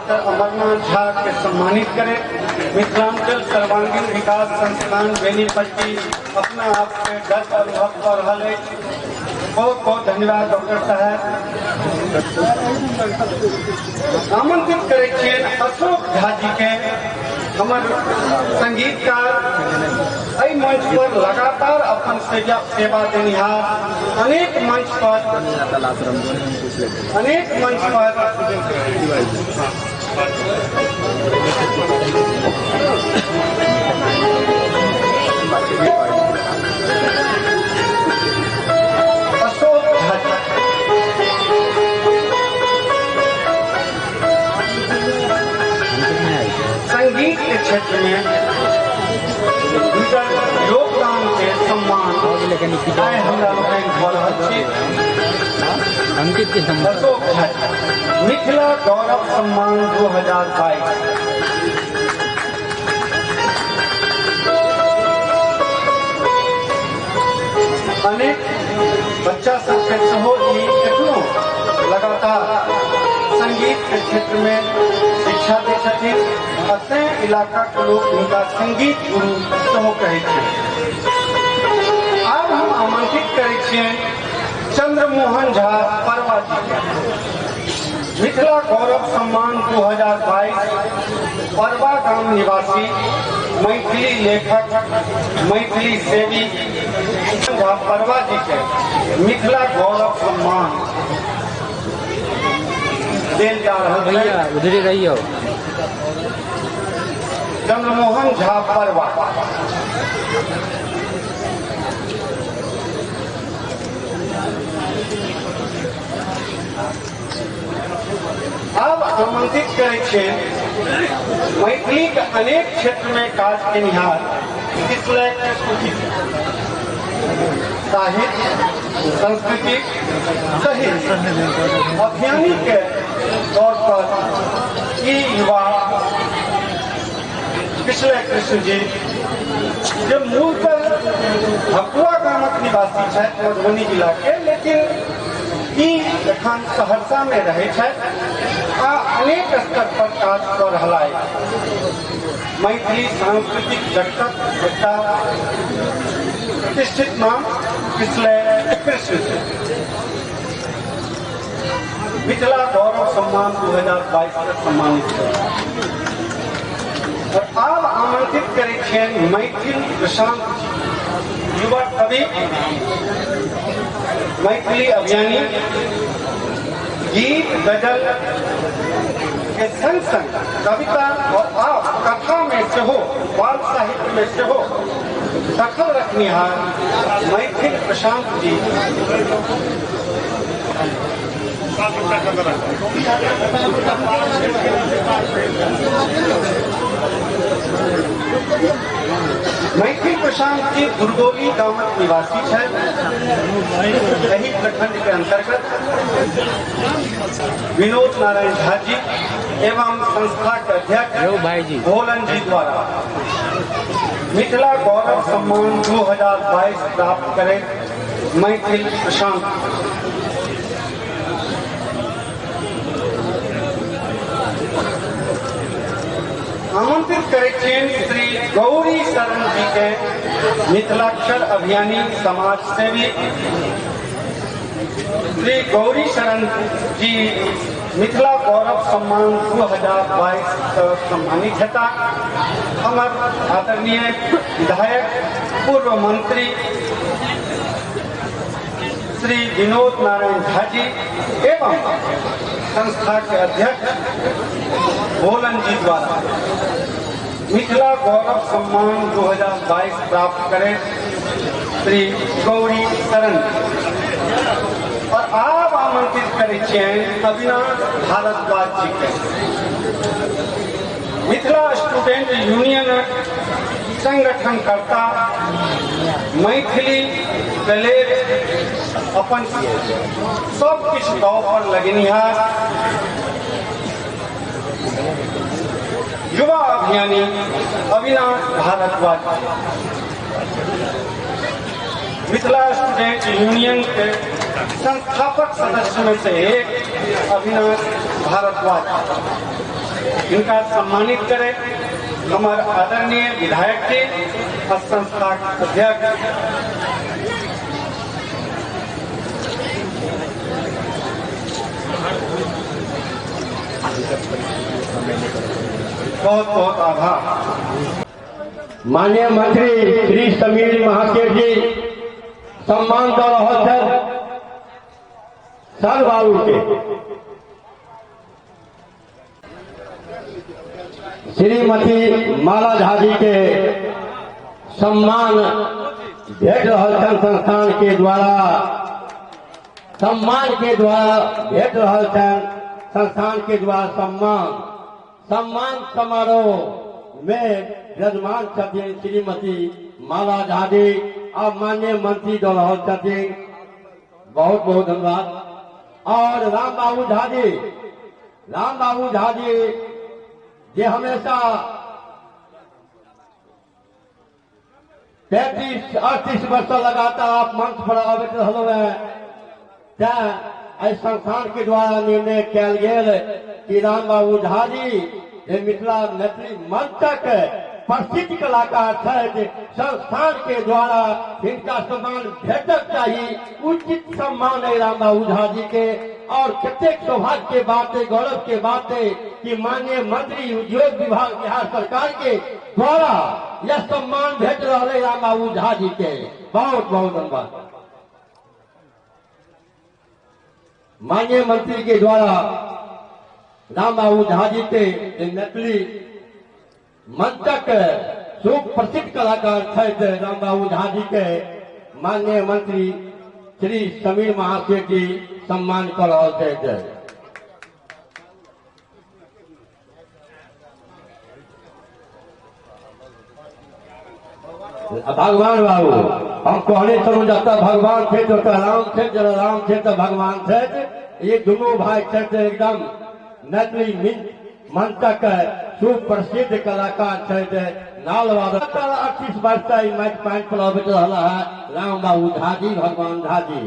Doctor Amarnath Jha के सम्मानित करें। मिथिलांचल सर्वांगीण विकास संस्थान बेनीपट्टी अपना आपके गर्व अनुभव कर रहा है। बहुत बहुत धन्यवाद डॉक्टर साहब। आमंत्रित करे छिए अशोक झा जी के, हमर संगीतकार, एहि मंच पर लगातार अपन सेवा देनिहार, अनेक मंच पर अशोक झा संगीत के क्षेत्र में योगदान के सम्मान हमरा लोकनि भऽ रहल छी। अंकित के अशोक झा मिथिला गौरव सम्मान 2022 अनेक बच्चा सबके सेहो एखनो लगातार संगीत के क्षेत्र में शिक्षा दै छथिन। अतः इलाका के लोग हुनका संगीत गुरु सेहो कहै छै। आब हम आमंत्रित करै छियनि चंद्रमोहन झा परवा जी के मिथिला गौरव सम्मान 2022 परवा गांव निवासी मैथिली लेखक, मैथिली सेवी झा परवा जी के मिथिला गौरव सम्मान देल जा रहा है। भैया उधर ही रहियो। चंद्रमोहन झा परवा अब आमंत्रित करे छे मैथिली के अनेक क्षेत्र में काज केनिहार साहित्य, संस्कृति सहित अभियानी के तौर पर ये युवा पिछले कृष्ण जी जो मूलतः भकुआ गामक निवासी है मधुबनी जिला के, लेकिन एखन सहरसा में रहे आ अनेक स्तर पर काज कर रहा है। मैथिली सांस्कृतिक जगतक एकटा प्रतिष्ठित नाम पिछले कृष्ण जी मिथिला गौरव सम्मान 2022 से सम्मानित है। और आप आमंत्रित करे मैथिल प्रशांत युवा कवि, मैथिली अभियानी, गीत गजल के संग संग कविता और आप कथा में सेहो, बाल साहित्य में सेहो दखल रखनिहार मैथिल प्रशांत जी मैथिल प्रशांत जी दुर्गोली गांवक निवासी है। यही प्रखंड के अंतर्गत विनोद नारायण झा जी एवं संस्था के अध्यक्ष भोलन जी द्वारा मिथिला गौरव सम्मान 2022 प्राप्त करे मैथिल प्रशांत आमंत्रित करे श्री गौरी शरण जी के मिथिलाक्षर अभियानी समाज सेवी। श्री गौरी शरण जी मिथिला गौरव सम्मान 2022 सम्मानित हेता। हमर आदरणीय विधायक पूर्व मंत्री श्री विनोद नारायण झा जी एवं संस्था के अध्यक्ष भोलन जी द्वारा मिथिला गौरव सम्मान 2022 प्राप्त करे श्री गौरी शरण। और आप आमंत्रित करे अविनाश भारद्वाज जी के मिथिला स्टूडेंट यूनियन संगठनकर्ता, मैथिली के लेल अपन सब किछु दाव पर लगेनिहार युवा अभियानी अविनाश भारद्वाज, मिथिला स्टूडेंट यूनियन के संस्थापक सदस्य में से एक अविनाश भारद्वाज इनका सम्मानित करें। हमारे आदरणीय विधायक जी और संस्था अध्यक्ष बहुत बहुत आभार। माननीय मंत्री श्री समीर महासेठ जी सम्मान दऽ रहल छथि साल बाबू के। श्रीमती माला झा जी के सम्मान भेट रहल छनि संस्थान के द्वारा, सम्मान के द्वारा भेट रहल छनि संस्थान के द्वारा सम्मान समारोह में विराजमान छथिन श्रीमती माला झा जी और माननीय मंत्री दऽ रहल छथिन। बहुत बहुत धन्यवाद। और राम बाबू झा जी जे हमेशा 35-38 वर्ष लगातार आप मंच पर अबैत रहलहुँ है, तें संस्थान के द्वारा निर्णय कयल गेल कि राम बाबू झा जी मिथिला मैथिली मंचक प्रसिद्ध कलाकार छथि, संस्थान के द्वारा हिनका सम्मान भेटक चाहिए, उचित सम्मान है राम बाबू झा जी के। और कतेक सौभाग्य के बात है, गौरव के बात है कि माननीय मंत्री उद्योग विभाग बिहार सरकार के द्वारा यह सम्मान भेट रहा है राम बाबू झा जी के। बहुत बहुत धन्यवाद। माननीय मंत्री के द्वारा राम बाबू झा जी के मैथिली मंचक सुप्रसिद्ध कलाकार थे राम बाबू झा जी के माननीय मंत्री श्री समीर महासेठ जी सम्मान कर रहे थे। भगवान बाबू हम कहने चलू जब भगवान थे तो राम थे, जब राम थे तो भगवान थे। ये दोनों भाई थे एकदम मैथिली मंचक सुप्रसिद्ध कलाकार थे। नाल 38 वर्ष मैच पॉइंट पर अबैत रहा है राम बाबू झा जी, भगवान झा जी।